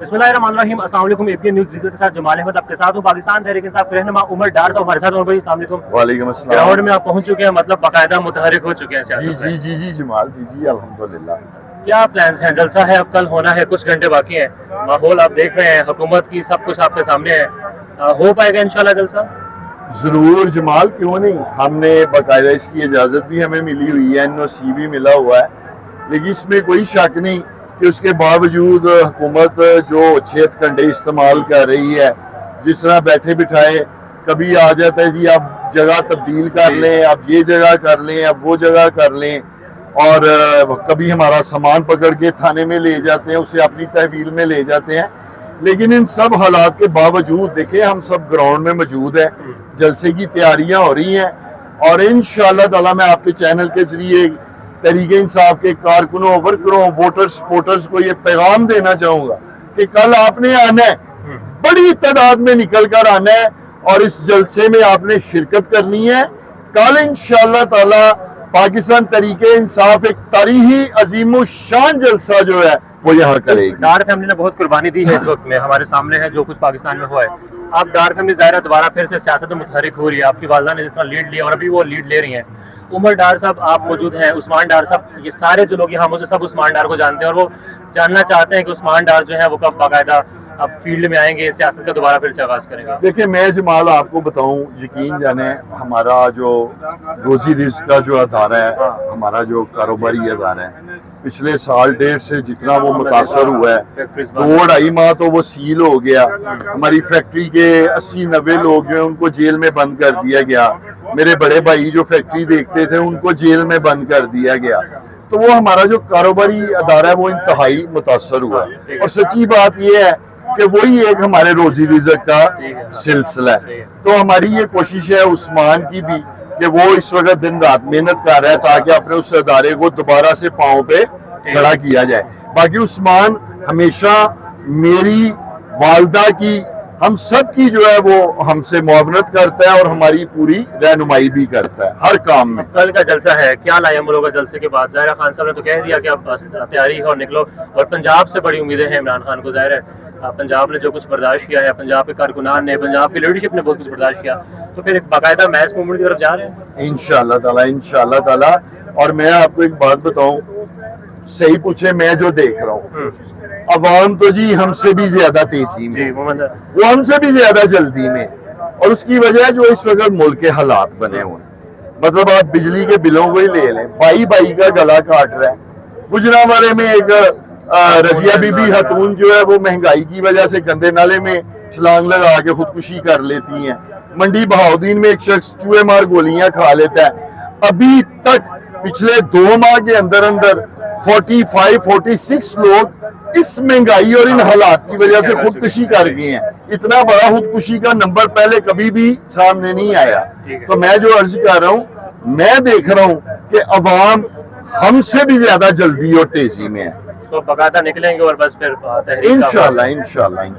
बिस्मिल्लाहिर्रहमानिर्रहीम। अस्सलाम वालेकुम। एपीएन न्यूज़ रिजल्ट के साथ जमाल अहमद आपके साथ हूँ। पाकिस्तान तहरीक इंसाफ के रहनुमा उमर डार साहब हमारे साथ। उमर भाई अस्सलाम वालेकुम। वालेकुम अस्सलाम। ग्राउंड में आप पहुंच चुके हैं, मतलब बाकायदा मुतहरिक हो चुके हैं जी सियासत जी में। जी जी जमाल जी अल्हम्दुलिल्लाह। क्या प्लान्स हैं? जलसा है, अब कल होना है, कुछ घंटे बाकी हैं। माहौल आप देख रहे हैं, हुकूमत की सब कुछ आपके सामने है। हो पाएगा इंशाल्लाह जलसा? जरूर जमाल, क्यों नहीं। हमने बाकायदा इसकी इजाजत भी हमें मिली हुई है, एनओसी भी मिला हुआ है, लेकिन इसमें कोई शक नहीं कि उसके बावजूद हुकूमत जो छेद कंडे इस्तेमाल कर रही है, जिस तरह बैठे बिठाए कभी आ जाता है जी आप जगह तब्दील कर लें, अब ये जगह कर लें, अब वो जगह कर लें, और कभी हमारा सामान पकड़ के थाने में ले जाते हैं, उसे अपनी तहवील में ले जाते हैं। लेकिन इन सब हालात के बावजूद देखें, हम सब ग्राउंड में मौजूद हैं, जलसे की तैयारियां हो रही हैं, और इंशाअल्लाह ताला मैं आपके चैनल के जरिए तहरीक इंसाफ के कारकुनों, वर्करों, वोटर्स, सपोर्टर्स को ये पैगाम देना चाहूंगा कि कल आपने आना है, बड़ी तादाद में निकल कर आना है, और इस जलसे में आपने शिरकत करनी है। कल इंशाअल्लाह ताला पाकिस्तान तहरीक इंसाफ एक तारीखी अजीम शान जलसा जो है वो यहाँ करेगी। डार फैमिली ने बहुत कुर्बानी दी है इस वक्त में, हमारे सामने है जो कुछ पाकिस्तान में हुआ है। आप डार फैमिली ज़ाहिर दोबारा फिर से सियासत में मुतहरिक हो रही है, आपकी वालदा ने जिस तरह लीड लिया और अभी वो लीड ले रही हैं। उमर डार साहब आप मौजूद हैं, उस्मान डार साहब, ये सारे जो लोग यहाँ मौजूद सब उस्मान डार को जानते हैं, और वो जानना चाहते हैं कि उस्मान डार जो है वो कब बाकायदा अब फील्ड में आएंगे, सियासत का दोबारा फिर से आगाज करेंगे। देखिए मैं जमाल आपको बताऊं, यकीन जाने हमारा जो रोजी रिस्क का जो अदारा है, हमारा जो कारोबारी अदारा है, पिछले साल डेढ़ से जितना वो मुतासर हुआ है, 2-2.5 माह तो वो सील हो गया। हमारी फैक्ट्री के 80-90 लोग जो है उनको जेल में बंद कर दिया गया। मेरे बड़े भाई जो फैक्ट्री देखते थे उनको जेल में बंद कर दिया गया। तो वो हमारा जो कारोबारी अदारा है वो इंतहाई मुतासर हुआ, और सच्ची बात यह है कि वही एक हमारे रोजी रिज़्क का सिलसिला है। तो हमारी ये कोशिश है उस्मान की भी कि वो इस वक्त दिन रात मेहनत कर रहा है ताकि अपने उस अदारे को दोबारा से पांव पे खड़ा किया जाए। बाकी उस्मान हमेशा मेरी, वालदा की, हम सब की जो है वो हमसे मुआवनत करता है और हमारी पूरी रहनुमाई भी करता है हर काम में। कल का जलसा है, क्या लाया मुल्क का जलसे के बाद? ज़ाहिर खान साहब ने तो कह दिया कि अब तैयारी है और निकलो, और पंजाब से बड़ी उम्मीदें हैं इमरान खान को। ज़ाहिर है पंजाब ने जो कुछ बर्दाश्त किया है, पंजाब के कारकुनान ने, पंजाब की लीडरशिप ने बहुत कुछ बर्दाश्त किया, तो फिर एक बाकायदा मैच मूवमेंट की तरफ जा रहे हैं इंशाअल्लाह ताला। और मैं आपको एक बात बताऊं, सही पूछे, मैं जो देख रहा हूँ, अवाम तो जी हमसे भी ज्यादा तेजी में, वो हमसे भी ज्यादा जल्दी में, और उसकी वजह जो इस वक्त मुल्क के हालात बने हुए हैं। मतलब आप बिजली के बिलों को ही ले लें, भाई का गला काट रहा है। गुजरांवाले में एक रजिया बीबी खातून जो है वो महंगाई की वजह से गंदे नाले में छलांग लगा के खुदकुशी कर लेती हैं। मंडी बहाउद्दीन में एक शख्स चूहे मार गोलियां खा लेता है। अभी तक पिछले 2 माह के अंदर 45-46 लोग इस महंगाई और इन हालात की वजह से खुदकुशी कर गए हैं। इतना बड़ा खुदकुशी का नंबर पहले कभी भी सामने नहीं आया। तो मैं जो अर्ज कर रहा हूँ, मैं देख रहा हूँ कि अवाम हमसे भी ज्यादा जल्दी और तेजी में है। तो बाकायदा निकलेंगे और बस फिर इंशाअल्लाह।